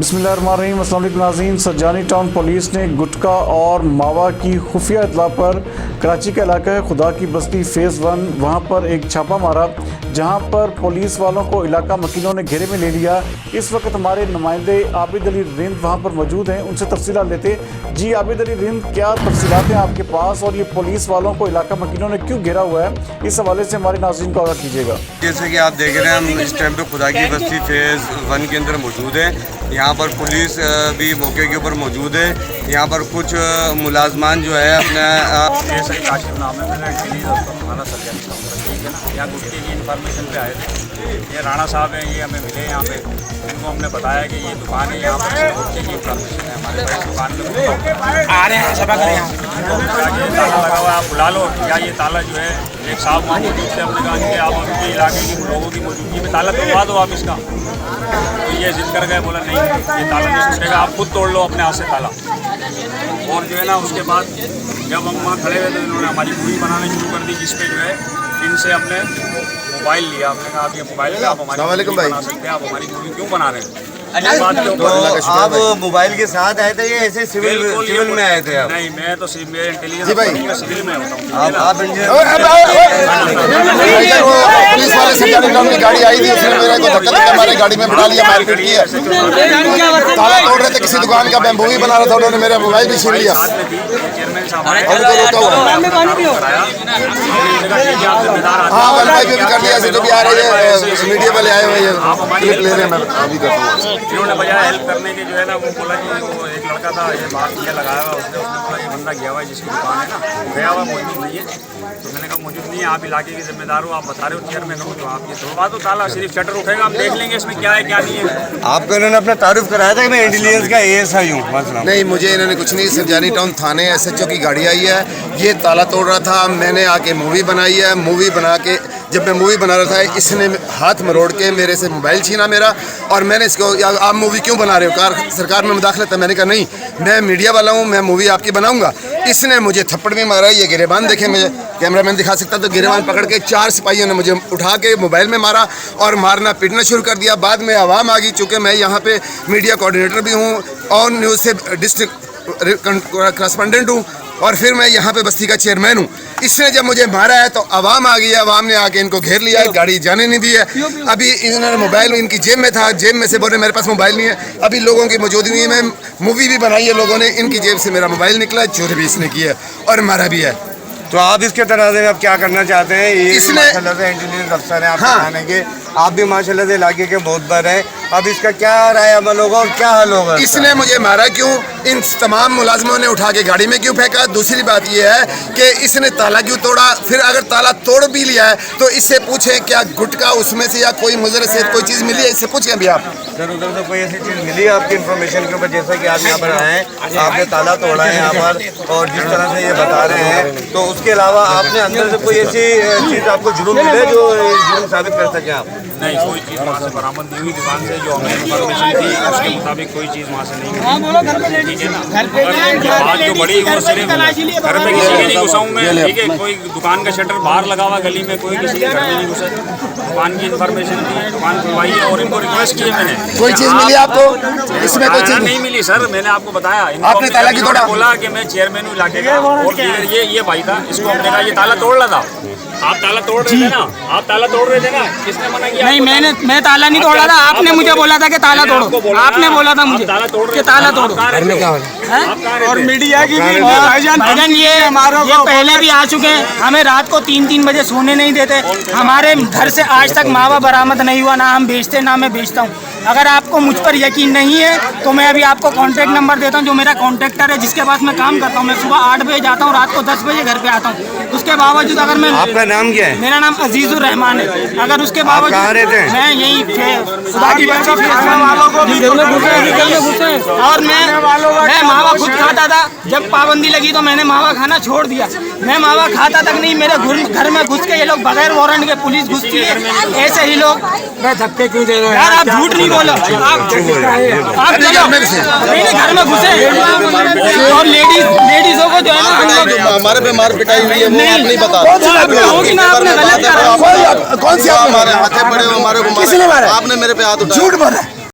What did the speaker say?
बिस्मिल्लाहिर्रहमानिर्रहीम। अस्सलाम वालेकुम नाज़रीन। सज्जानी टाउन पुलिस ने गुटका और मावा की खुफिया इत्तला पर कराची के इलाका खुदा की बस्ती फ़ेज़ 1 वहाँ पर एक छापा मारा, जहाँ पर पुलिस वालों को इलाका मकीनों ने घेरे में ले लिया। इस वक्त हमारे नुमाइंदे आबिद अली रिंद वहाँ पर मौजूद हैं, उनसे तफसीलात लेते। जी आबिद अली रिंद, क्या तफसीलात हैं आपके पास और ये पुलिस वालों को इलाका मकीनों ने क्यों घेरा हुआ है, इस हवाले से हमारे नाज़रीन को आगाह कीजिएगा। जैसे कि आप देख रहे हैं, हम इस टाइम पे खुदा की बस्ती फ़ेज़ 1 के अंदर मौजूद हैं। यहाँ पर पुलिस भी मौके के ऊपर मौजूद है। यहाँ पर कुछ मुलाजमान जो है अपना काशिफ नाम है, मैंने थाना सज्जानी ठीक है ना, यहाँ गुटके की इन्फॉर्मेशन पे आए थे। ये राणा साहब हैं, ये हमें मिले यहाँ पे, इनको हमने बताया कि ये दुकान है, यहाँ पर गुटके की इन्फॉर्मेशन है हमारे पास। दुकान में आ रहे हैं, सब ये ताला लगा हुआ है, आप बुला लो। या ये ताला जो है, एक साहब वहाँ मौजूद थे, हमने कहा कि आप उनके इलाके के लोगों की मौजूदगी में ताला तोड़वा दो आप इसका। तो ये जिद कर गए, बोला नहीं ये ताला नहीं टूटेगा, आप खुद तोड़ लो अपने हाथ से ताला। और जो है ना, उसके बाद जब हम वहाँ खड़े हुए तो इन्होंने हमारी मूवी बनाने शुरू कर दी, जिसपे जो है इनसे हमने मोबाइल लिया। हमने कहा आप ये मोबाइल पे आप हमारी मूवी बना सकते हैं, आप हमारी मूवी क्यों बना रहे हैं। तो आप मोबाइल के साथ आए थे या ऐसे सिविल में आए थे आप? नहीं, मैं तो इंटेलिजेंस सिविल में होता हूँ। आप पुलिस वाले सज्जानी टाउन की गाड़ी आई थी, उसने मेरे को धक्का देकर हमारे गाड़ी में बिठा लिया, मारपीट की है। ताला तोड़ रहे थे किसी दुकान का, मैं मूवी बना रहा था, उन्होंने मेरा मोबाइल भी छीन लिया। चेयरमैन साहब हाँ, वाईफाई भी कर लिया, जो भी आ रही है मीडिया वाले आए हुए हैं, क्लिप ले रहे हैं, मैं अभी करता हूँ। इन्होंने बजाय हेल्प करने के जो है ना, वो बोला कि वो एक लड़का था, ये बात किया लगाया हुआ, उसने बोला ये बंदा गया हुआ है जिसकी दुकान है ना, गया हुआ मौजूद नहीं है। तो मैंने कहा मौजूद नहीं है, आप इलाके के जिम्मेदार हो, आप बता रहे हो चेयरमैन हो, तो आप ये तोड़वा दो ताला, सिर्फ शटर उठेगा, हम देख लेंगे इसमें क्या है क्या नहीं है। आपको इन्होंने अपना तारुफ कराया था कि मैं इंटेलिजेंस का ASI हूँ? नहीं, मुझे इन्होंने कुछ नहीं। सज्जानी टाउन थाने SHO की गाड़ी आई है, ये ताला तोड़ रहा था, मैंने आके मूवी बनाई है। मूवी बना के जब मैं मूवी बना रहा था, इसने हाथ मरोड़ के मेरे से मोबाइल छीना मेरा, और मैंने इसको आप मूवी क्यों बना रहे हो, सरकार में मुदाखलत है। मैंने कहा नहीं, मैं मीडिया वाला हूँ, मैं मूवी आपकी बनाऊंगा। इसने मुझे थप्पड़ भी मारा। ये गिरेबान देखे, मुझे कैमरामैन दिखा सकता तो गिरेबान पकड़ के 4 सिपाहियों ने मुझे उठा के मोबाइल में मारा और मारना पीटना शुरू कर दिया। बाद में आवाम आ गई, चूँकि मैं यहाँ पे मीडिया कोऑर्डिनेटर भी हूँ और न्यूज़ से डिस्ट्रिक्ट करस्पॉन्डेंट हूँ, और फिर मैं यहाँ पे बस्ती का चेयरमैन हूँ। इसने जब मुझे मारा है तो आवाम आ गई है, आवाम ने आके इनको घेर लिया है, गाड़ी जाने नहीं दी है। अभी इन्होंने मोबाइल इनकी जेब में था, जेब में से बोले मेरे पास मोबाइल नहीं है। अभी लोगों की मौजूदगी में मूवी भी बनाई है लोगों ने, इनकी जेब से मेरा मोबाइल निकला है, चोरी भी इसने की है और मारा भी है। तो आप इसके तनाज़े में आप क्या करना चाहते हैं? ये इसने इंटेलिजेंस अफसर है आप हाँ। थाने के, आप भी माशाल्लाह से इलाके के मोहब्बर हैं। अब इसका क्या राय अमल होगा और क्या हल होगा? इसने मुझे मारा क्यों, इन तमाम मुलाजमों ने उठा के गाड़ी में क्यों फेंका? दूसरी बात यह है कि इसने ताला क्यों तोड़ा? फिर अगर ताला तोड़ भी लिया है तो इससे पूछें क्या गुटका उसमें से या कोई मुजर से कोई चीज़ मिली है, इससे पूछें अभी आप। सर उधर से कोई ऐसी चीज़ मिली है आपकी इन्फॉर्मेशन के ऊपर, जैसा कि आप यहाँ पर आए हैं, आपने ताला तोड़ा है यहाँ पर और जिस तरह से ये बता रहे हैं, तो उसके अलावा आपने अंदर से कोई ऐसी चीज़ आपको जुर्म मिले जो जुर्म साबित कर सके आप? नहीं, कोई चीज़ वहाँ से बरामद नहीं हुई दुकान से, जो हमें इन्फॉर्मेशन थी उसके मुताबिक कोई चीज़ वहाँ से नहीं मिली। ठीक है ना, बात जो बड़ी वो सिर्फ घर पे किसी के नहीं घुसा हूँ मैं। ठीक है, कोई दुकान का शटर बाहर लगा हुआ गली में, कोई किसी के घर में नहीं घुसा। दुकान की इन्फॉर्मेशन थी, दुकान खुलवाई है और इनको रिक्वेस्ट की है मैंने। कोई चीज़ मिली आपको? इसमें कोई चीज़ नहीं मिली सर, मैंने आपको बताया। आपने ताला क्यों तोड़ा? बोला कि मैं चेयरमैन हूँ इलाके का, और ये भाई था, इसको हमने कहा ये ताला तोड़ रहा था। आप ताला तोड़ रहे थे ना, आप ताला तोड़ रहे थे ना, किसने मना किया? नहीं, मैं ताला नहीं तोड़ा था, आपने मुझे बोला था कि ताला तोड़ो, आपने बोला था मुझे कि ताला तोड़ो। और मीडिया की भाईजान ये पहले भी आ चुके हैं, हमें रात को 3-3 बजे सोने नहीं देते। हमारे घर से आज तक मावा बरामद नहीं हुआ, ना हम बेचते ना मैं बेचता हूँ। अगर आपको मुझ पर यकीन नहीं है तो मैं अभी आपको कॉन्टैक्ट नंबर देता हूँ, जो मेरा कॉन्ट्रैक्टर है जिसके पास मैं काम करता हूँ। मैं सुबह 8 बजे जाता हूँ, रात को 10 बजे घर पे आता हूँ। उसके बावजूद अगर मैं, आपका नाम क्या है? मेरा नाम अजीजुर रहमान है। अगर उसके बावजूद कहाँ रहते हैं? मैं यहीं खुदा की बस्ती और मैं मावा खुद खाता था। जब पाबंदी लगी तो मैंने मावा खाना छोड़ दिया। मैं मावा खाता तक नहीं, मेरे घर में घुस के ये लोग बगैर वारंट के पुलिस घुसती है। ऐसे ही लोग धक्के क्यों दे रहे हो यार? आप झूठ नहीं बोलो, आप चलो नहीं घर में घुसे और लेडीजों को जो है ना हमारे पे मार पिटाई हुई है वो आप नहीं बता होगी ना, आपने गलत करा। कौन सी हमारे हाथे पड़े हो, हमारे को किसने मारा? आपने मेरे पे हाथ उठाया, झूठ बोला।